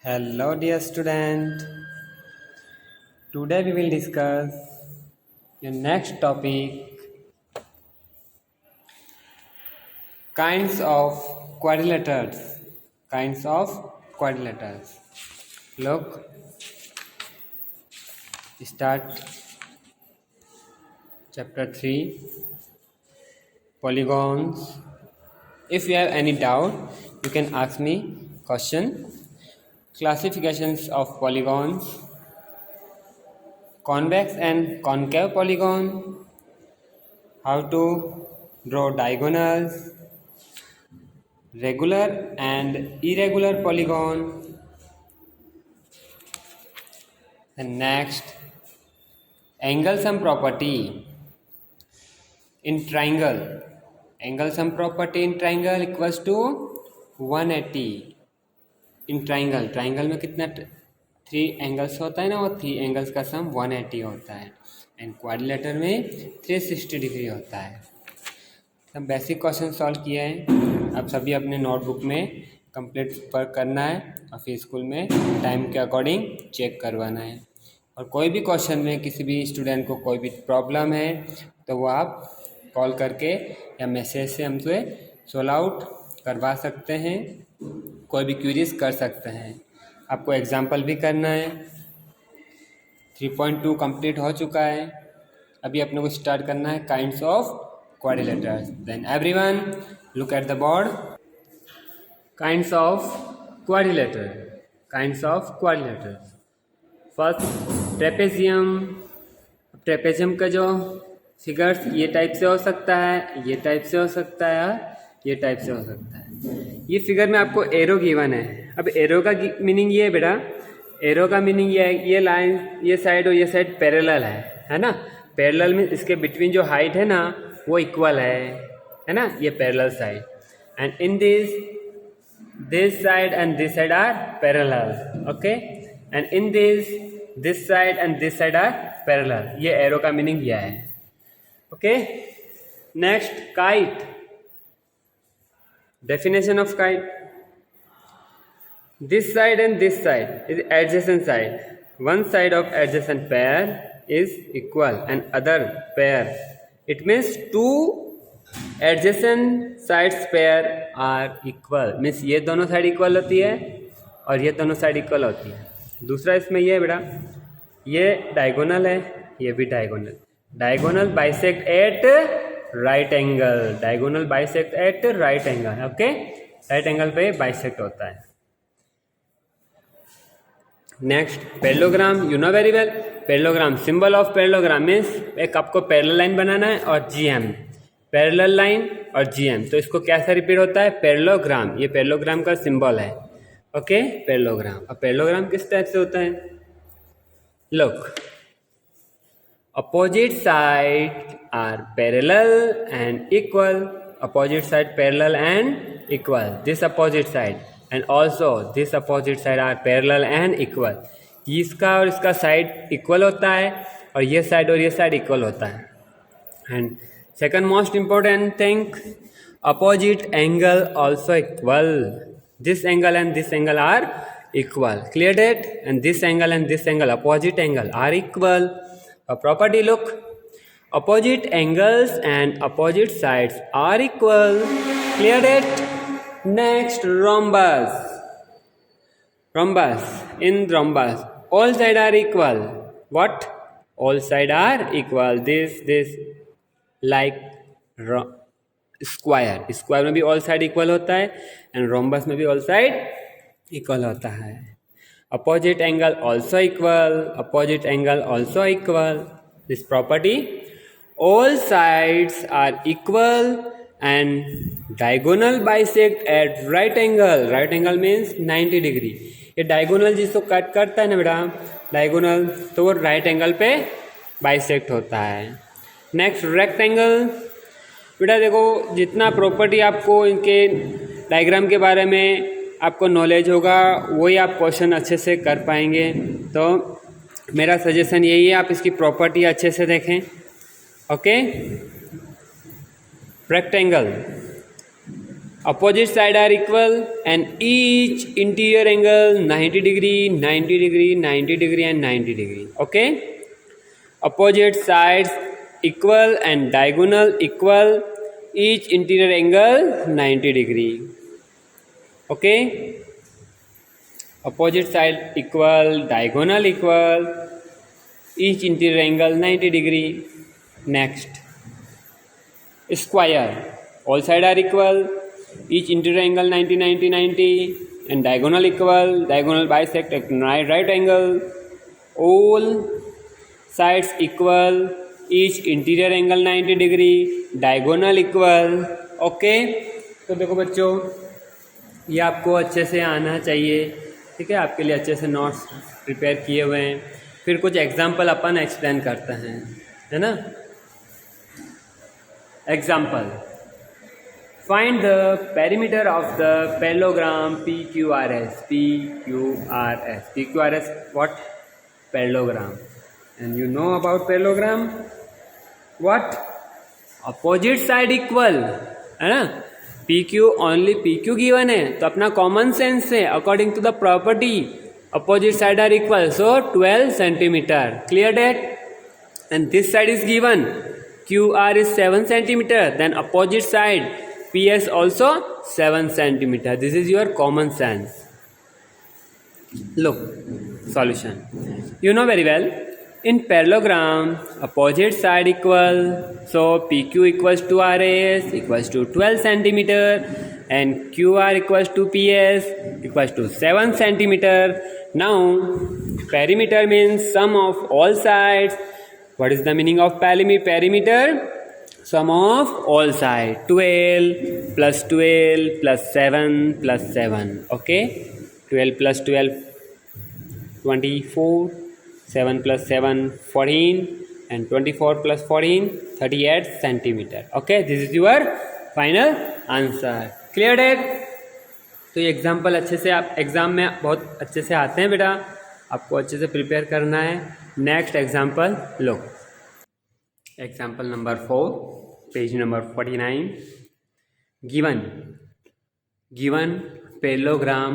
Hello, dear student. Today we will discuss your next topic, kinds of quadrilaterals. Kinds of quadrilaterals. Look, start chapter 3, polygons. If you have any doubt, you can ask me question. Classifications of polygons, convex and concave polygon, how to draw diagonals, regular and irregular polygon, and next angle sum property in triangle. Angle sum property in triangle equals to 180 in triangle में कितना 3 angles होता है ना, वो 3 angles का सम 180 होता है and quadrilateral में 360 डिग्री होता है। हम बेसिक क्वेश्चन सॉल्व किए हैं, आप सभी अपने नोटबुक में कंप्लीट वर्क करना है और फिर स्कूल में टाइम के अकॉर्डिंग चेक करवाना है। और कोई भी क्वेश्चन में किसी भी स्टूडेंट को कोई भी प्रॉब्लम है तो वो आप कॉल करके या मैसेज से हमसे सोल्व आउट करवा सकते हैं, कोई भी क्वेरीज कर सकते हैं। आपको एग्जाम्पल भी करना है। 3.2 कंप्लीट हो चुका है, अभी अपने को स्टार्ट करना है kinds of quadrilaterals. Then everyone look at the board. Kinds of quadrilateral. Kinds of quadrilaterals. First trapezium. Trapezium का जो फिगर्स ये टाइप से हो सकता है, ये टाइप से हो सकता है, ये टाइप से हो सकता है। ये फिगर में आपको एरो गिवन है। अब एरो का मीनिंग ये है बेटा, एरो का मीनिंग ये है, ये लाइन ये साइड और ये साइड पैरेलल है ना। पैरेलल में इसके बिटवीन जो हाइट है ना वो इक्वल है ना, ये parallel side. And in this side and this side are parallel, okay. And in this side and this side are parallel. ये एरो का मीनिंग यह है, okay. Next kite, definition of kite. This side and this side is adjacent side. One side of adjacent pair is equal and other pair. It means two adjacent sides pair are equal. Means ये दोनों side equal होती है और ये दोनों side equal होती है। दूसरा इसमें ये है बेटा, ये डायगोनल है, ये भी diagonal. Diagonal bisect at right angle, diagonal bisect at right angle, okay. Right angle पे बाइसेक्ट होता है। Next parallelogram, you know very well. Parallelogram, symbol of parallelogram means एक आपको पैरेलल लाइन बनाना है और जीएम, पैरेलल लाइन और GM, तो इसको कैसे रिपीट होता है, पैरेललोग्राम। ये पैरेललोग्राम का सिंबल है, ओके, पैरेललोग्राम। अब पैरेललोग्राम किस टाइप से होता है, look, opposite sides are parallel and equal. Opposite side parallel and equal. This opposite side and also this opposite side are parallel and equal. इसका और इसका साइड इक्वल होता है और ये साइड और ये साइड इक्वल होता है। And second most important thing, opposite angle also equal. This angle and this angle are equal. Clear that? And this angle and this angle, opposite angle, are equal. A property, look, opposite angles and opposite sides are equal. Clear it? Next, rhombus. Rhombus, in rhombus all sides are equal. What? All sides are equal. This like square, square में भी all side equal होता है and rhombus में भी all side equal होता है। Opposite angle also equal, opposite angle also equal. This property, all sides are equal and diagonal bisect at right angle. Right angle means 90 degree. ये diagonal जिसको cut करता है ना बेटा, diagonal, तो वो right angle पे bisect होता है। Next rectangle, बेटा देखो जितना प्रॉपर्टी आपको इनके डायग्राम के बारे में आपको नॉलेज होगा वही आप क्वेश्चन अच्छे से कर पाएंगे। तो मेरा सजेशन यही है, आप इसकी प्रॉपर्टी अच्छे से देखें, okay. Rectangle, Opposite side are equal and each interior angle 90 degree, 90 degree, 90 degree and 90 degree. Okay. Opposite sides equal and diagonal equal, each interior angle 90 degree. Okay. Opposite side equal, diagonal equal, each interior angle 90 degree. Next, square. All sides are equal, each interior angle 90, 90, 90 and diagonal equal, diagonal bisect at right angle. All sides equal, each interior angle 90 degree, diagonal equal. Okay, तो देखो बच्चों, ये आपको अच्छे से आना चाहिए, ठीक है। आपके लिए अच्छे से नोट्स प्रिपेयर किए हुए हैं। फिर कुछ एग्जाम्पल अपन एक्सप्लेन करते हैं, है ना। Example, find the perimeter of the parallelogram PQRS. PQRS, PQRS what? Parallelogram. And you know about parallelogram? What? Opposite side equal, है ना। PQ only PQ गिवन है, तो अपना कॉमन सेंस है, according to the property opposite side are equal, so 12 centimeter. Clear that? And this side is given, QR is 7 centimeter, then opposite side PS also 7 centimeter. This is your common sense. Look, solution. You know very well, in parallelogram, opposite side equal, so PQ equals to RS equals to 12 centimeter and QR equals to PS equals to 7 centimeter. Now, perimeter means sum of all sides. What is the meaning of perimeter? Sum of all sides. 12 plus 12 plus 7 plus 7. Okay? 12 plus 12, 24. 7 plus 7, 14. And 24 plus 14, 38 centimeter. Okay? This is your final answer. Clear it? तो ये example अच्छे से आप exam में बहुत अच्छे से आते हैं बेटा, आपको अच्छे से प्रिपेयर करना है। Next example low, example number 4, page number 49। Given parallelogram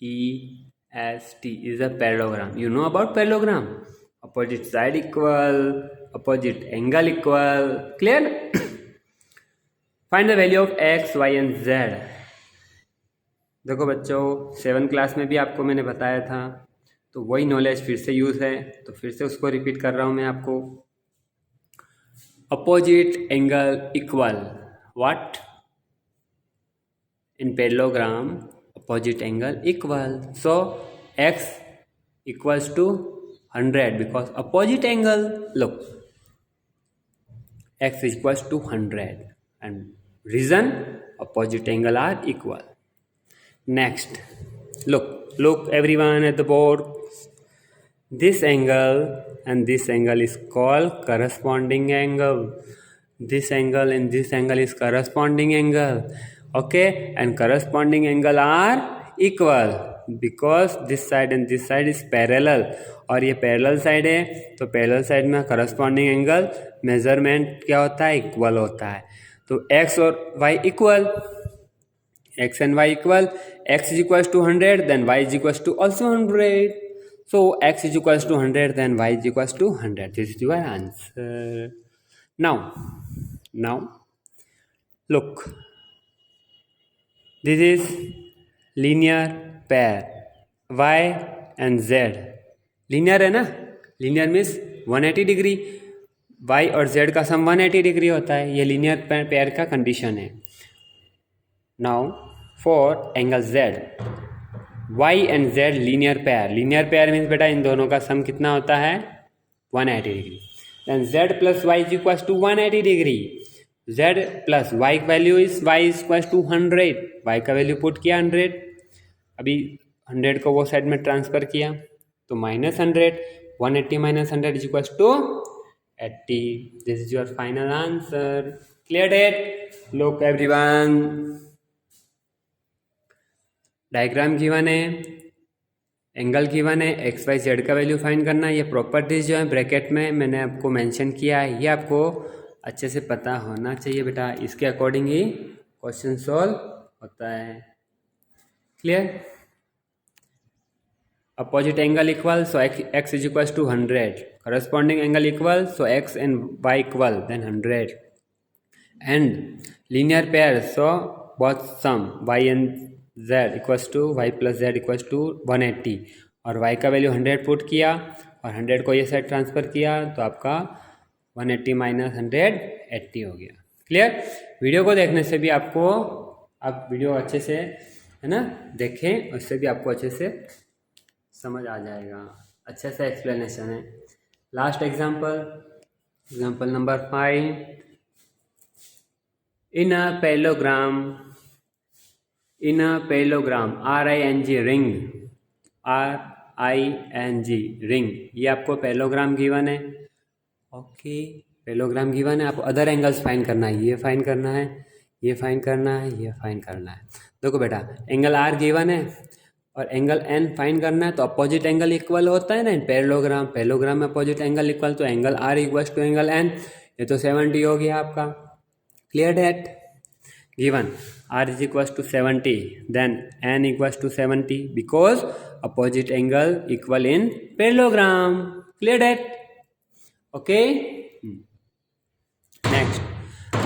BEST is a parallelogram. You know about parallelogram? Opposite side equal, opposite angle equal. Clear? Find the value of x, y and z. देखो बच्चों, 7 class में भी आपको मैंने बताया था, तो वही नॉलेज फिर से यूज़ है, तो फिर से उसको रिपीट कर रहा हूँ मैं आपको। Opposite angle equal, what? In parallelogram opposite angle equal, so x equals to 100 because opposite angle, look, x equals to 100 and reason opposite angle are equal. Next, look everyone at the board. This angle and this angle is called corresponding angle. This angle and this angle is corresponding angle. Okay, and corresponding angle are equal because this side and this side is parallel, और ये parallel side है, तो parallel side में corresponding angle measurement क्या होता है? Equal होता है। तो x और y equal, x and y equal, x is equals to 100 then y is equals to also 100, so x is equals to 100 then y is equals to 100. This is your answer. Now look, this is linear pair y and z. Linear है ना, linear means 180 degree, y और z का सम 180 degree होता है, ये linear pair का condition है। Now for angle z, y and z linear pair means बेटा इन दोनों का सम कितना होता है? 180 degree. Then z plus y is equal to 180 degree, z plus y value is y is equal to 100, y का value put किया 100, अभी 100 को वो साइड में ट्रांसफर किया तो -100, 180 minus 100 is equals to 80. This is your final answer. Cleared it? Look everyone, diagram given है, angle given है, एक्स वाई जेड का वैल्यू फाइंड करना है। ये प्रॉपर्टीज जो है ब्रैकेट में मैंने आपको मेंशन किया है, ये आपको अच्छे से पता होना चाहिए बेटा, इसके अकॉर्डिंग ही क्वेश्चन सॉल्व होता है। Clear? Opposite angle equal, so x is equal to 100, corresponding angle equal, so x and y equal then 100, and linear pair, so both sum y and z equals to y plus z equals to 180, और y का value 100 put किया और 100 को ये side transfer किया तो आपका 180 minus 180 हो गया। क्लियर? वीडियो को देखने से भी आपको, आप वीडियो अच्छे से है ना देखें, उससे भी आपको अच्छे से समझ आ जाएगा, अच्छे से एक्सप्लेनेशन है। Last example, example number 5, in a parallelogram RING ring, RING ring, ये आपको पैरेललोग्राम गिवन है। ओके, पैरेललोग्राम गिवन है, आपको अदर एंगल्स फाइंड करना है, ये फाइंड करना है, ये फाइंड करना है, ये फाइंड करना है। देखो बेटा, एंगल R गिवन है और एंगल N फाइंड करना है, तो अपोजिट एंगल इक्वल होता है ना इन पैरेललोग्राम में अपोजिट एंगल इक्वल, तो angle R equal to angle N, ये तो 70 हो गया आपका। Clear that? Given R is equals to 70, then N equals to 70 because opposite angle equal in parallelogram. Clear that? Okay. Next,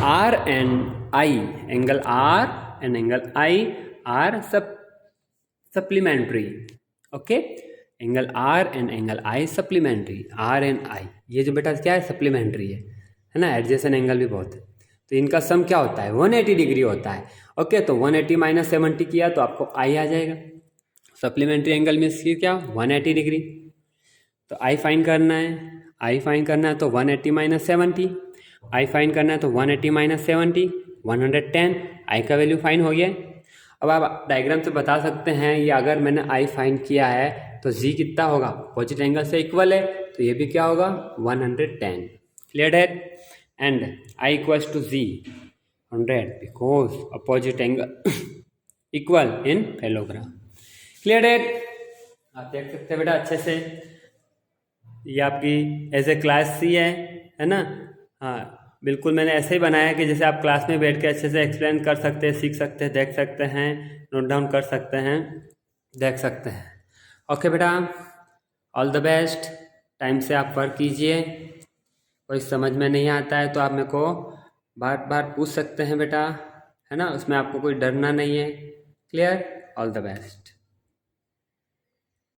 R and I, angle R and angle I are supplementary. Okay, angle R and angle I supplementary. R and I ये जो बेटा क्या है, supplementary है ना, adjacent angle भी बहुत है, तो इनका सम क्या होता है, 180 डिग्री होता है। ओके, तो 180 माइनस 70 किया तो आपको आई आ जाएगा। सप्लीमेंट्री एंगल में इसकी क्या, 180 डिग्री, तो आई फाइंड करना है, तो 180 माइनस 70, आई फाइंड करना है तो 180 माइनस 70 110, आई का वैल्यू फाइंड हो गया। अब आप डायग्राम से बता सकते हैं, ये अगर मैंने आई फाइंड किया है तो जी कितना होगा, अपोजिट एंगल से इक्वल है, तो ये भी क्या होगा 110। क्लियर है? And I equals to G 100 because opposite angle equal in parallelogram. Clear है? आप देख सकते हैं बेटा अच्छे से, ये आपकी एज ए क्लास सी है ना। हाँ बिल्कुल, मैंने ऐसे ही बनाया कि जैसे आप क्लास में बैठ के अच्छे से एक्सप्लेन कर सकते हैं, सीख सकते हैं, देख सकते हैं, नोट डाउन कर सकते हैं, देख सकते हैं। ओके बेटा, ऑल द बेस्ट। टाइम से आप वर्क कीजिए, कोई समझ में नहीं आता है तो आप मेरे को बार बार पूछ सकते हैं बेटा, है ना, उसमें आपको कोई डरना नहीं है। क्लियर? All the best.